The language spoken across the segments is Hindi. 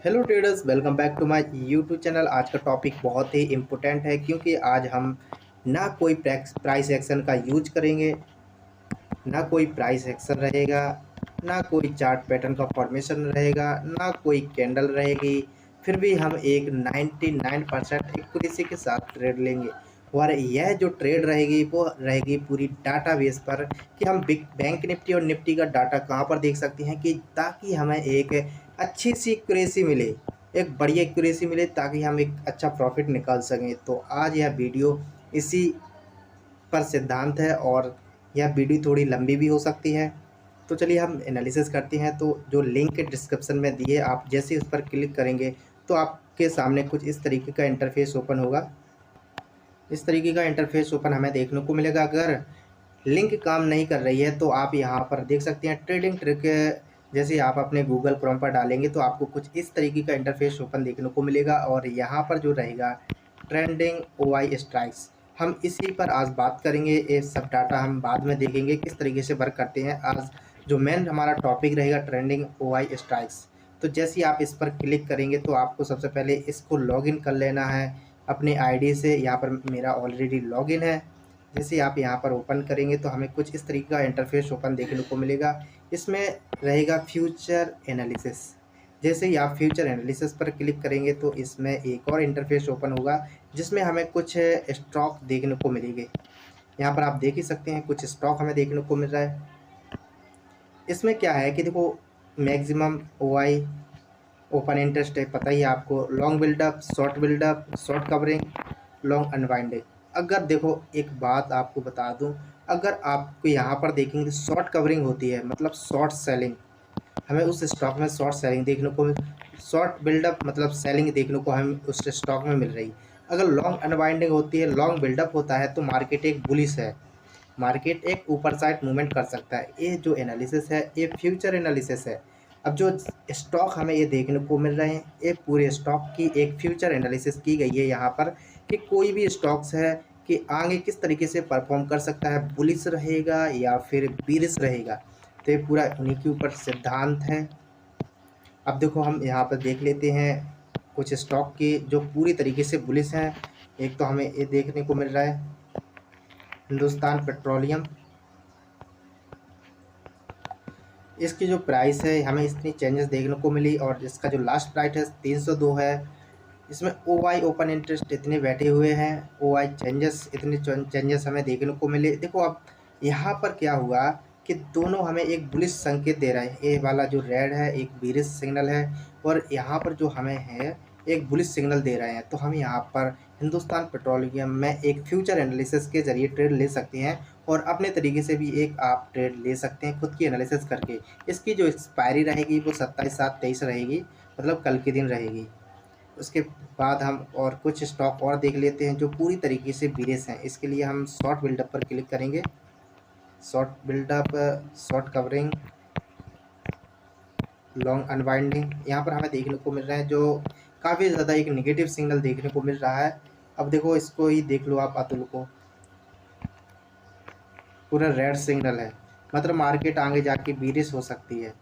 Hello traders, welcome back to my YouTube channel. आज का टॉपिक बहुत ही इम्पोर्टेंट है क्योंकि आज हम ना कोई प्राइस एक्शन का यूज करेंगे, ना कोई प्राइस एक्शन रहेगा, ना कोई चार्ट पैटर्न का फॉर्मेशन रहेगा, ना कोई कैंडल रहेगी। फिर भी हम एक 99% एक्यूरेसी के साथ ट्रेड लेंगे और यह जो ट्रेड रहेगी वो रहेगी पूरी डाटाबेस पर कि हम बिग बैंक निफ्टी और निफ्टी का डाटा कहाँ पर देख सकते हैं कि ताकि हमें एक अच्छी सी एक्यूरेसी मिले, एक बढ़िया एक्यूरेसी मिले ताकि हम एक अच्छा प्रॉफिट निकाल सकें। तो आज यह वीडियो इसी पर सिद्धांत है और यह वीडियो थोड़ी लंबी भी हो सकती है। तो चलिए हम एनालिसिस करते हैं। तो जो लिंक डिस्क्रिप्शन में दिए, आप जैसे ही उस पर क्लिक करेंगे तो आपके सामने कुछ इस तरीके का इंटरफेस ओपन होगा। इस तरीके का इंटरफेस ओपन हमें देखने को मिलेगा। अगर लिंक काम नहीं कर रही है तो आप यहाँ पर देख सकते हैं ट्रेडिंग ट्रिक। जैसे आप अपने गूगल क्रोम पर डालेंगे तो आपको कुछ इस तरीके का इंटरफेस ओपन देखने को मिलेगा और यहाँ पर जो रहेगा ट्रेंडिंग ओआई स्ट्राइक्स, हम इसी पर आज बात करेंगे। ये सब डाटा हम बाद में देखेंगे किस तरीके से वर्क करते हैं। आज जो मेन हमारा टॉपिक रहेगा ट्रेंडिंग ओआई स्ट्राइक्स। तो जैसे ही आप इस पर क्लिक करेंगे तो आपको सबसे पहले इसको लॉगिन कर लेना है अपने आईडी से। यहाँ पर मेरा ऑलरेडी लॉगिन है। जैसे ही आप यहाँ पर ओपन करेंगे तो हमें कुछ इस तरीके का इंटरफेस ओपन देखने को मिलेगा। इसमें रहेगा फ्यूचर एनालिसिस। जैसे ही आप फ्यूचर एनालिसिस पर क्लिक करेंगे तो इसमें एक और इंटरफेस ओपन होगा जिसमें हमें कुछ स्टॉक देखने को मिलेंगे। यहाँ पर आप देख ही सकते हैं कुछ स्टॉक हमें देखने को मिल रहा है। इसमें क्या है कि देखो, मैक्सिमम ओआई ओपन इंटरेस्ट है, पता ही है आपको। Long buildup, short covering, long unwinding. अगर देखो एक बात आपको बता दूं, अगर आपको यहाँ पर देखेंगे शॉर्ट कवरिंग होती है, मतलब शॉर्ट सेलिंग, हमें उस स्टॉक में शॉर्ट सेलिंग देखने को शॉर्ट बिल्डअप मतलब सेलिंग देखने को हमें उस स्टॉक में मिल रही। अगर लॉन्ग अनवाइंडिंग होती है, लॉन्ग बिल्डअप होता है तो मार्केट एक बुलिश है, मार्केट एक ऊपर साइड मूवमेंट कर सकता है। ये जो एनालिसिस है ये फ्यूचर एनालिसिस है। अब जो स्टॉक हमें ये देखने को मिल रहे हैं, ये पूरे स्टॉक की एक फ्यूचर एनालिसिस की गई है यहाँ पर कि कोई भी स्टॉक्स है कि आगे किस तरीके से परफॉर्म कर सकता है, बुलिश रहेगा या फिर बीरिश रहेगा। तो ये पूरा उन्हीं के ऊपर सिद्धांत है। अब देखो हम यहाँ पर देख लेते हैं कुछ स्टॉक की जो पूरी तरीके से बुलिश हैं। एक तो हमें ये देखने को मिल रहा है हिंदुस्तान पेट्रोलियम। इसकी जो प्राइस है हमें इतनी चेंजेस देखने को मिली और इसका जो लास्ट प्राइस है 302 है। इसमें ओआई ओपन इंटरेस्ट इतने बैठे हुए हैं, ओआई चेंजेस इतने चेंजेस हमें देखने को मिले। देखो अब यहाँ पर क्या हुआ कि दोनों हमें एक बुलिश संकेत दे रहे हैं। ये वाला जो रेड है एक बीरिश सिग्नल है और यहाँ पर जो हमें है एक बुलिश सिग्नल दे रहे हैं। तो हम यहाँ पर हिंदुस्तान पेट्रोलियम में एक फ्यूचर एनालिसिस के जरिए ट्रेड ले सकते हैं और अपने तरीके से भी एक आप ट्रेड ले सकते हैं खुद की एनालिसिस करके। इसकी जो एक्सपायरी रहेगी वो 27/7/23 रहेगी, मतलब कल के दिन रहेगी। उसके बाद हम और कुछ स्टॉक और देख लेते हैं जो पूरी तरीके से बीरिश हैं। इसके लिए हम शॉर्ट बिल्डअप पर क्लिक करेंगे। Short buildup, short covering, long unwinding, यहाँ पर हमें देखने को मिल रहा है जो काफ़ी ज़्यादा एक नेगेटिव सिग्नल देखने को मिल रहा है। अब देखो इसको ही देख लो आप, अतुल को पूरा रेड सिग्नल है, मतलब मार्केट आगे जाके बीरिश हो सकती है।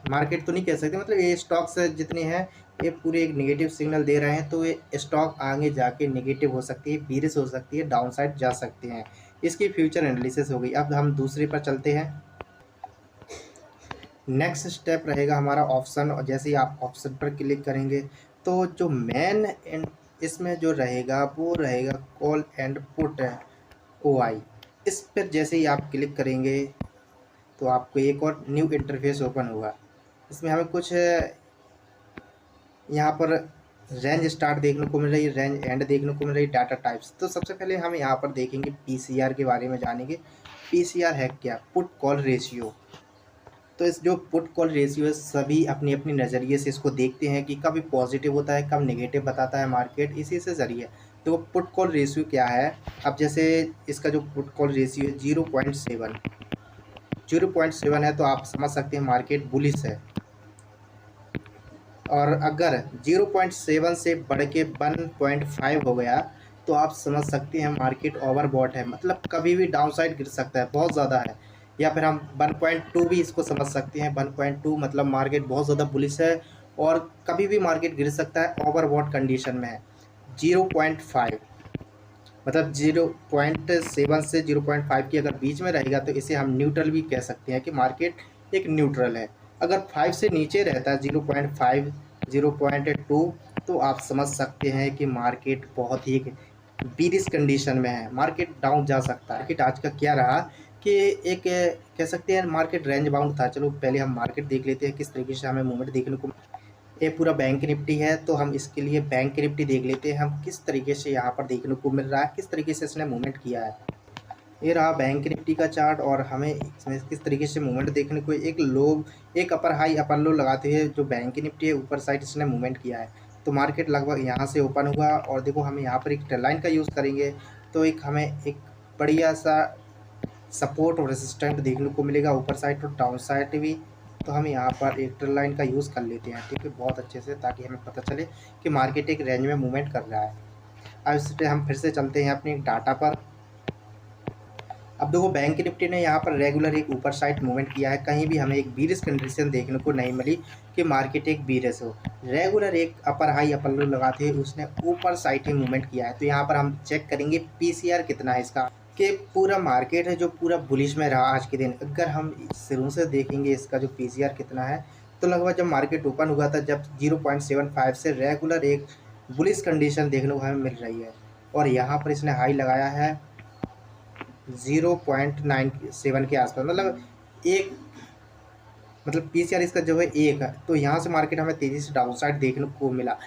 मार्केट तो नहीं कह सकते, मतलब ये स्टॉक्स जितने हैं ये पूरे एक नेगेटिव सिग्नल दे रहे हैं। तो ये स्टॉक आगे जाके नेगेटिव हो सकती है, बीरिश हो सकती है, डाउन साइड जा सकते हैं। इसकी फ्यूचर एनालिसिस हो गई। अब हम दूसरे पर चलते हैं। नेक्स्ट स्टेप रहेगा हमारा ऑप्शन, और जैसे ही आप ऑप्शन पर क्लिक करेंगे तो जो मेन इसमें जो रहेगा वो रहेगा कॉल एंड पुट ओआई। इस पर जैसे ही आप क्लिक करेंगे तो आपको एक और न्यू इंटरफेस ओपन होगा। इसमें हमें कुछ यहाँ पर रेंज स्टार्ट देखने को मिल रही है, रेंज एंड देखने को मिल रही है, डाटा टाइप्स। तो सबसे पहले हम यहाँ पर देखेंगे पीसीआर के बारे में जानेंगे। पीसीआर है क्या? Put call ratio. तो इस जो पुट कॉल रेशियो है सभी अपनी अपनी नज़रिए से इसको देखते हैं कि कभी पॉजिटिव होता है, कब नेगेटिव बताता है मार्केट, इसी से ज़रिए। तो पुट कॉल रेशियो क्या है? अब जैसे इसका जो पुट कॉल रेशियो है 0.7 है तो आप समझ सकते हैं मार्केट बुलिश है। और अगर 0.7 से बढ़ के 1.5 हो गया तो आप समझ सकते हैं मार्केट ओवरबॉट है, मतलब कभी भी डाउन साइड गिर सकता है, बहुत ज़्यादा है। या फिर हम 1.2 भी इसको समझ सकते हैं। 1.2 मतलब मार्केट बहुत ज़्यादा बुलिश है और कभी भी मार्केट गिर सकता है। ओवरबॉट कंडीशन में है 0.5, मतलब 0.7 से 0.5 की अगर बीच में रहेगा तो इसे हम न्यूट्रल भी कह सकते हैं कि मार्केट एक न्यूट्रल है। अगर 5 से नीचे रहता है 0.5, 0.2, तो आप समझ सकते हैं कि मार्केट बहुत ही बीरिश कंडीशन में है, मार्केट डाउन जा सकता है। मार्केट आज का क्या रहा कि एक कह सकते हैं मार्केट रेंज बाउंड था। चलो पहले हम मार्केट देख लेते हैं किस तरीके से हमें मूवमेंट देखने को। ये पूरा बैंक निफ्टी है, तो हम इसके लिए बैंक निफ्टी देख लेते हैं हम किस तरीके से यहाँ पर देखने को मिल रहा है, किस तरीके से इसने मूवमेंट किया है। ये रहा बैंक निफ्टी का चार्ट और हमें इसमें किस तरीके से मूवमेंट देखने को, एक लो, एक अपर हाई अपर लो लगाते हुए जो बैंक निफ्टी है ऊपर साइड इसने मूवमेंट किया है। तो मार्केट लगभग यहाँ से ओपन हुआ और देखो हम यहाँ पर एक ट्रेंड लाइन का यूज़ करेंगे तो एक हमें एक बढ़िया सा सपोर्ट और रेसिस्टेंट देखने को मिलेगा ऊपर साइड और डाउन साइड भी। तो हम यहाँ पर एक ट्रेंड लाइन का यूज़ कर लेते हैं, ठीक है, बहुत अच्छे से, ताकि हमें पता चले कि मार्केट एक रेंज में मूवमेंट कर रहा है। अब इस पर हम फिर से चलते हैं अपने डाटा पर। अब देखो बैंक निफ्टी ने यहाँ पर रेगुलर एक ऊपर साइड मूवमेंट किया है, कहीं भी हमें एक बीरिश कंडीशन देखने को नहीं मिली कि मार्केट एक बीरिश हो। रेगुलर एक अपर हाई अपर लो लगाते हुए उसने ऊपर साइड ही मूवमेंट किया है। तो यहाँ पर हम चेक करेंगे पीसीआर कितना है इसका, कि पूरा मार्केट है जो पूरा बुलिश में रहा आज के दिन। अगर हम शुरू से देखेंगे इसका जो पीसीआर कितना है, तो लगभग जब मार्केट ओपन हुआ था जब 0.75 से रेगुलर एक बुलिश कंडीशन देखने को हमें मिल रही है और यहाँ पर इसने हाई लगाया है 0.97 के आसपास, मतलब एक, मतलब पीसीआर इसका जो है एक है। तो यहाँ से मार्केट हमें तेजी से डाउन साइड देखने को मिला।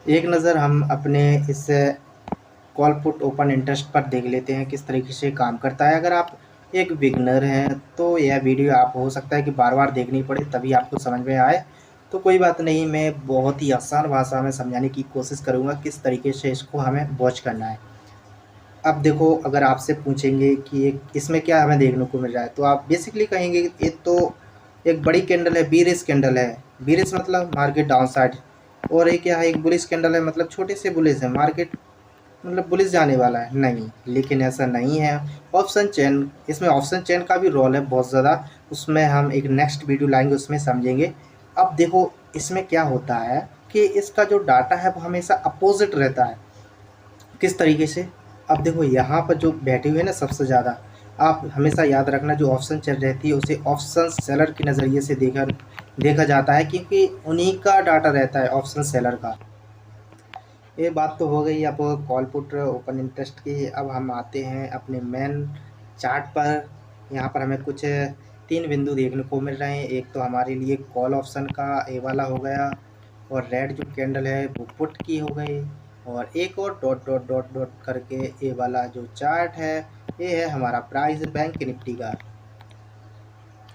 एक नज़र हम अपने इस कॉल पुट ओपन इंटरेस्ट पर देख लेते हैं किस तरीके से काम करता है। अगर आप एक बिगनर हैं तो यह वीडियो आप हो सकता है कि बार बार देखनी पड़े तभी आपको समझ में आए, तो कोई बात नहीं, मैं बहुत ही आसान भाषा में समझाने की कोशिश करूँगा किस तरीके से इसको हमें वॉच करना है। अब देखो अगर आपसे पूछेंगे कि इसमें क्या हमें देखने को मिल रहा है, तो आप बेसिकली कहेंगे कि ये तो एक बड़ी कैंडल है, बीरिश कैंडल है। बीरिश मतलब मार्केट डाउन साइड, और एक क्या है, एक बुलिश कैंडल है, मतलब छोटे से बुलिश है, मार्केट मतलब बुलिश जाने वाला है नहीं। लेकिन ऐसा नहीं है। ऑप्शन चेन, इसमें ऑप्शन चेन का भी रोल है बहुत ज़्यादा, उसमें हम एक नेक्स्ट वीडियो लाएंगे उसमें समझेंगे। अब देखो इसमें क्या होता है कि इसका जो डाटा है वो हमेशा अपोजिट रहता है। किस तरीके से, अब देखो यहाँ पर जो बैठे हुए हैं ना सबसे ज़्यादा, आप हमेशा याद रखना जो ऑप्शन चल रहती है उसे ऑप्शन सेलर के नज़रिए से देखा जाता है, क्योंकि उन्हीं का डाटा रहता है ऑप्शन सेलर का। ये बात तो हो गई अब कॉल पुट ओपन इंटरेस्ट की। अब हम आते हैं अपने मेन चार्ट पर। यहाँ पर हमें कुछ 3 बिंदु देखने को मिल रहे हैं। एक तो हमारे लिए कॉल ऑप्शन का ए वाला हो गया, और रेड जो कैंडल है वो पुट की हो गई, और एक और डॉट डॉट डॉट डॉट करके ए वाला जो चार्ट है ये है हमारा प्राइस बैंक निफ्टी का।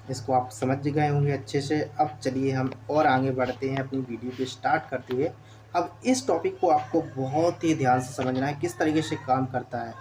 इसको आप समझ गए होंगे अच्छे से। अब चलिए हम और आगे बढ़ते हैं अपनी वीडियो को स्टार्ट करते हुए। अब इस टॉपिक को आपको बहुत ही ध्यान से समझना है किस तरीके से काम करता है।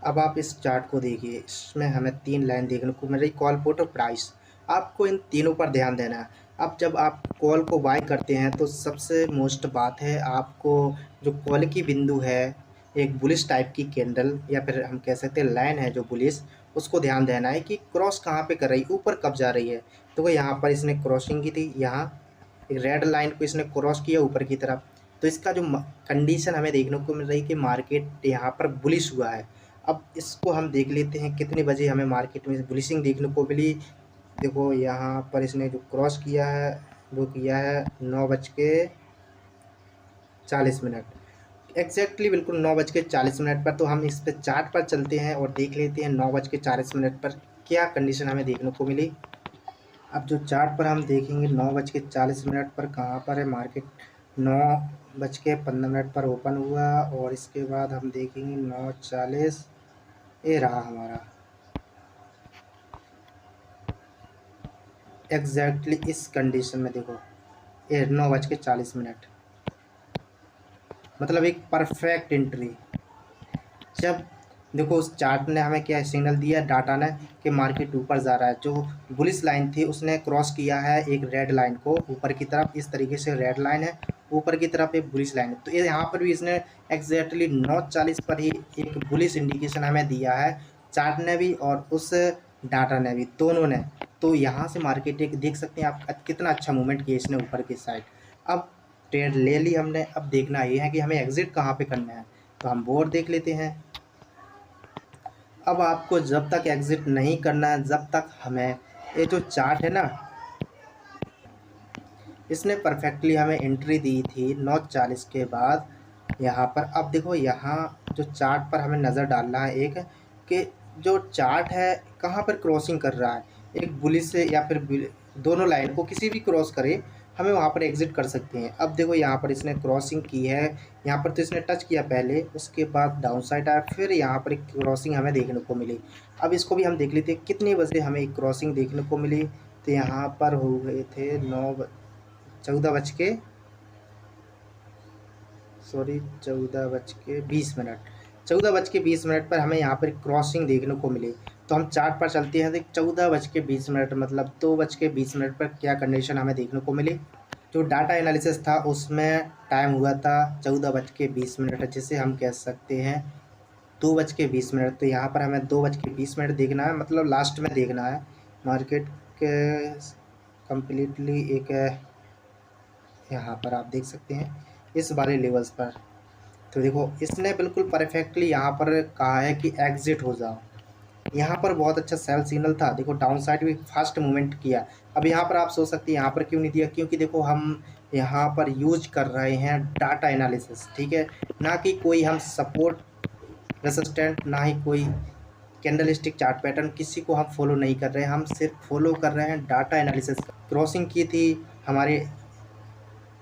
अब आप इस चार्ट को देखिए, इसमें हमें 3 लाइन देखने को मिल रही, कॉल पुट और प्राइस। आपको इन तीनों पर ध्यान देना है। अब जब आप कॉल को बाय करते हैं तो सबसे मोस्ट बात है आपको जो कॉल की बिंदु है, एक बुलिश टाइप की कैंडल या फिर हम कह सकते हैं लाइन है जो बुलिश, उसको ध्यान देना है कि क्रॉस कहाँ पे कर रही है, ऊपर कब जा रही है। तो यहाँ पर इसने क्रॉसिंग की थी, यहाँ एक रेड लाइन को इसने क्रॉस किया ऊपर की तरफ। तो इसका जो कंडीशन हमें देखने को मिल रही है कि मार्केट यहाँ पर बुलिश हुआ है। अब इसको हम देख लेते हैं कितने बजे हमें मार्केट में बुलिशिंग देखने को मिली। देखो यहाँ पर इसने जो क्रॉस किया है वो किया है 9:40 एग्जैक्टली, बिल्कुल 9:40 पर। तो हम इस पे चार्ट पर चलते हैं और देख लेते हैं 9:40 पर क्या कंडीशन हमें देखने को मिली। अब जो चार्ट पर हम देखेंगे 9:40 पर कहाँ पर है मार्केट। 9:15 पर ओपन हुआ और इसके बाद हम देखेंगे 9:40 ये रहा हमारा एग्जैक्टली इस कंडीशन में। देखो ये 9:40 मतलब एक परफेक्ट एंट्री। जब देखो उस चार्ट ने हमें क्या सिग्नल दिया, डाटा ने, कि मार्केट ऊपर जा रहा है। जो बुलिश लाइन थी उसने क्रॉस किया है एक रेड लाइन को ऊपर की तरफ, इस तरीके से रेड लाइन है ऊपर की तरफ एक बुलिश लाइन है। तो ये यहाँ पर भी इसने एग्जैक्टली 9:40 पर ही एक बुलिश इंडिकेशन हमें दिया है, चार्ट ने भी और उस डाटा ने भी, दोनों ने। तो यहाँ से मार्केट एक देख सकते हैं आप कितना अच्छा मूवमेंट किया इसने ऊपर की साइड। अब ट्रेड ले ली हमने, अब देखना ये है कि हमें एग्जिट कहाँ पे करना है। तो हम बोर्ड देख लेते हैं। अब आपको जब तक एग्जिट नहीं करना है, जब तक हमें ये जो चार्ट है ना, इसने परफेक्टली हमें एंट्री दी थी 9:40 के बाद यहाँ पर। अब देखो यहाँ जो चार्ट पर हमें नज़र डालना है एक, कि जो चार्ट है कहाँ पर क्रॉसिंग कर रहा है, एक बुलिश से या फिर दोनों लाइन को किसी भी क्रॉस करे, हमें वहाँ पर एग्जिट कर सकते हैं। अब देखो यहाँ पर इसने क्रॉसिंग की है, यहाँ पर तो इसने टच किया पहले, उसके बाद डाउन साइड आया, फिर यहाँ पर एक क्रॉसिंग हमें देखने को मिली। अब इसको भी हम देख लेते हैं कितने बजे हमें एक क्रॉसिंग देखने को मिली। तो यहाँ पर हो गए थे 14:20 पर हमें यहाँ पर क्रॉसिंग देखने को मिली। तो हम चार्ट पर चलते हैं, तो 14:20 मतलब 2:20 पर क्या कंडीशन हमें देखने को मिली। जो डाटा एनालिसिस था उसमें टाइम हुआ था 14:20, जिसे हम कह सकते हैं 2:20। तो यहाँ पर हमें 2:20 देखना है, मतलब लास्ट में देखना है मार्केट के कम्प्लीटली। एक यहाँ पर आप देख सकते हैं इस वाले लेवल्स पर। तो देखो इसने बिल्कुल परफेक्टली यहाँ पर कहा है कि एग्जिट हो जाओ। यहाँ पर बहुत अच्छा सेल सिग्नल था। देखो डाउन साइड भी फास्ट मूवमेंट किया। अब यहाँ पर आप सोच सकते हैं यहाँ पर क्यों नहीं दिया, क्योंकि देखो हम यहाँ पर यूज कर रहे हैं डाटा एनालिसिस, ठीक है, ना कि कोई हम सपोर्ट रेसिस्टेंट, ना ही कोई कैंडलस्टिक चार्ट पैटर्न, किसी को हम फॉलो नहीं कर रहे हैं। हम सिर्फ फॉलो कर रहे हैं डाटा एनालिसिस। क्रॉसिंग की थी हमारे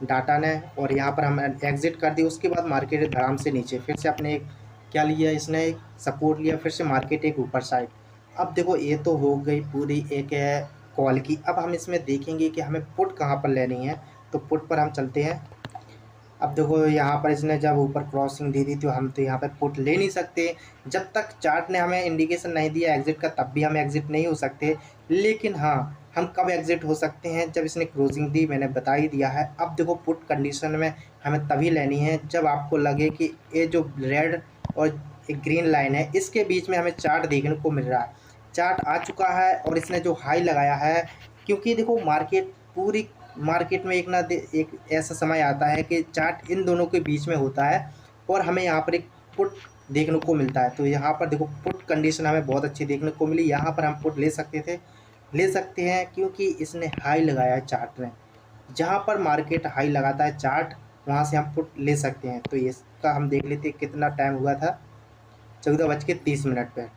डाटा ने और यहाँ पर हम एग्जिट कर दी। उसके बाद मार्केट धड़ाम से नीचे फिर से अपने एक क्या लिया, इसने एक सपोर्ट लिया, फिर से मार्केट एक ऊपर साइड। अब देखो ये तो हो गई पूरी एक कॉल की। अब हम इसमें देखेंगे कि हमें पुट कहाँ पर लेनी है। तो पुट पर हम चलते हैं। अब देखो यहाँ पर इसने जब ऊपर क्रॉसिंग दी थी तो हम तो यहाँ पर पुट ले नहीं सकते जब तक चार्ट ने हमें इंडिकेशन नहीं दिया एग्जिट का, तब भी हम एग्जिट नहीं हो सकते। लेकिन हाँ, हम कब एग्जिट हो सकते हैं, जब इसने क्लोजिंग दी, मैंने बता ही दिया है। अब देखो पुट कंडीशन में हमें तभी लेनी है जब आपको लगे कि ये जो रेड और एक ग्रीन लाइन है इसके बीच में हमें चार्ट देखने को मिल रहा है। चार्ट आ चुका है और इसने जो हाई लगाया है, क्योंकि देखो मार्केट में एक ऐसा समय आता है कि चार्ट इन दोनों के बीच में होता है और हमें यहाँ पर एक पुट देखने को मिलता है। तो यहाँ पर देखो पुट कंडीशन हमें बहुत अच्छी देखने को मिली। यहाँ पर हम पुट ले सकते हैं क्योंकि इसने हाई लगाया है चार्ट में। जहाँ पर मार्केट हाई लगाता है चार्ट, वहाँ से हम पुट ले सकते हैं। तो इसका हम देख लेते हैं कितना टाइम हुआ था। 14:30 पे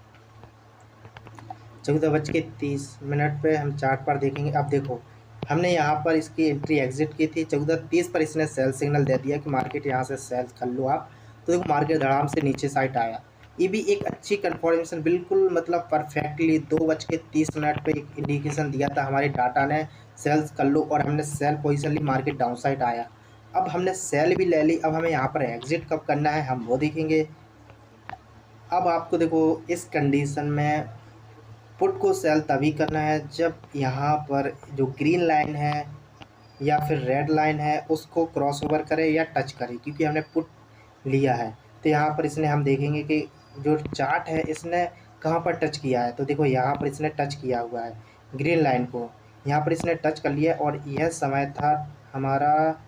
14:30 पे हम चार्ट पर देखेंगे। अब देखो हमने यहाँ पर इसकी एंट्री एग्जिट की थी 14:30 पर, इसने सेल सिग्नल दे दिया कि मार्केट यहाँ से सेल कर लो आप। तो देखो मार्केट धड़ाम से नीचे साइड आया। ये भी एक अच्छी कन्फर्मेशन, बिल्कुल मतलब परफेक्टली 2:30 पे एक इंडिकेशन दिया था हमारे डाटा ने, सेल्स कर लो, और हमने सेल पोजिशन ली, मार्केट डाउन साइड आया। अब हमने सेल भी ले ली। अब हमें यहाँ पर एग्जिट कब करना है हम वो देखेंगे। अब आपको देखो इस कंडीशन में पुट को सेल तभी करना है जब यहाँ पर जो ग्रीन लाइन है या फिर रेड लाइन है उसको क्रॉस ओवर करे या टच करे, क्योंकि हमने पुट लिया है। तो यहाँ पर इसने हम देखेंगे कि जो चार्ट है इसने कहाँ पर टच किया है, तो देखो यहाँ पर इसने टच किया हुआ है ग्रीन लाइन को, यहाँ पर इसने टच कर लिया और यह समय था हमारा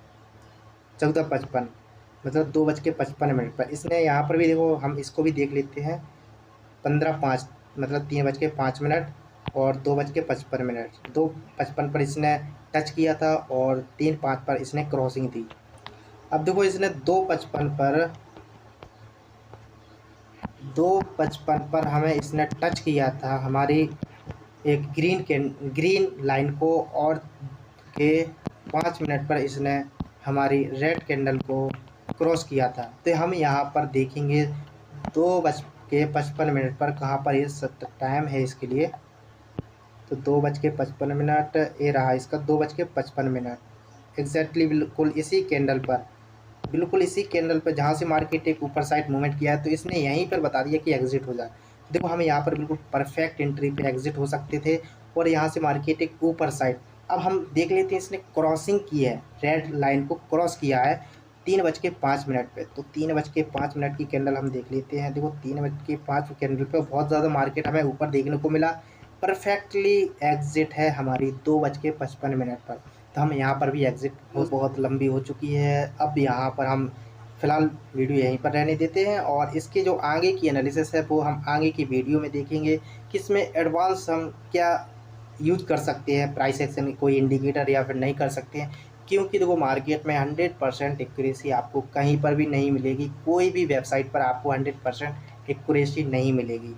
14:55, मतलब 2:55 पर। इसने यहाँ पर भी देखो, हम इसको भी देख लेते हैं, 15:05 मतलब 3:05 और 2:55, 2:55 पर इसने टच किया था और 3:05 पर इसने क्रॉसिंग दी। अब देखो इसने 2:55 पर हमें इसने टच किया था हमारी एक ग्रीन लाइन को, और के 5 मिनट पर इसने हमारी रेड कैंडल को क्रॉस किया था। तो हम यहाँ पर देखेंगे 2:55 पर कहाँ पर इस टाइम है इसके लिए, तो 2:55 ये रहा इसका 2:55 एग्जैक्टली, बिल्कुल इसी कैंडल पर जहाँ से मार्केट एक ऊपर साइड मूवमेंट किया है, तो इसने यहीं पर बता दिया कि एग्जिट हो जाए। देखो हम यहाँ पर बिल्कुल परफेक्ट एंट्री पे एग्जिट हो सकते थे, और यहाँ से मार्केट एक ऊपर साइड। अब हम देख लेते हैं, इसने क्रॉसिंग की है, रेड लाइन को क्रॉस किया है 3:05 पे। तो 3:05 की कैंडल हम देख लेते हैं। देखो 3:05 कैंडल पे बहुत ज़्यादा मार्केट हमें ऊपर देखने को मिला, परफेक्टली एग्जिट है हमारी 2:55 पर। तो हम यहाँ पर भी एग्जिट बहुत लंबी हो चुकी है। अब यहाँ पर हम फ़िलहाल वीडियो यहीं पर रहने देते हैं, और इसके जो आगे की एनालिसिस है वो हम आगे की वीडियो में देखेंगे कि इसमें एडवांस हम क्या यूज कर सकते हैं, प्राइस एक्शन की कोई इंडिकेटर, या फिर नहीं कर सकते हैं। क्योंकि देखो मार्केट में 100% एक्यूरेसी आपको कहीं पर भी नहीं मिलेगी, कोई भी वेबसाइट पर आपको 100% एक्यूरेसी नहीं मिलेगी।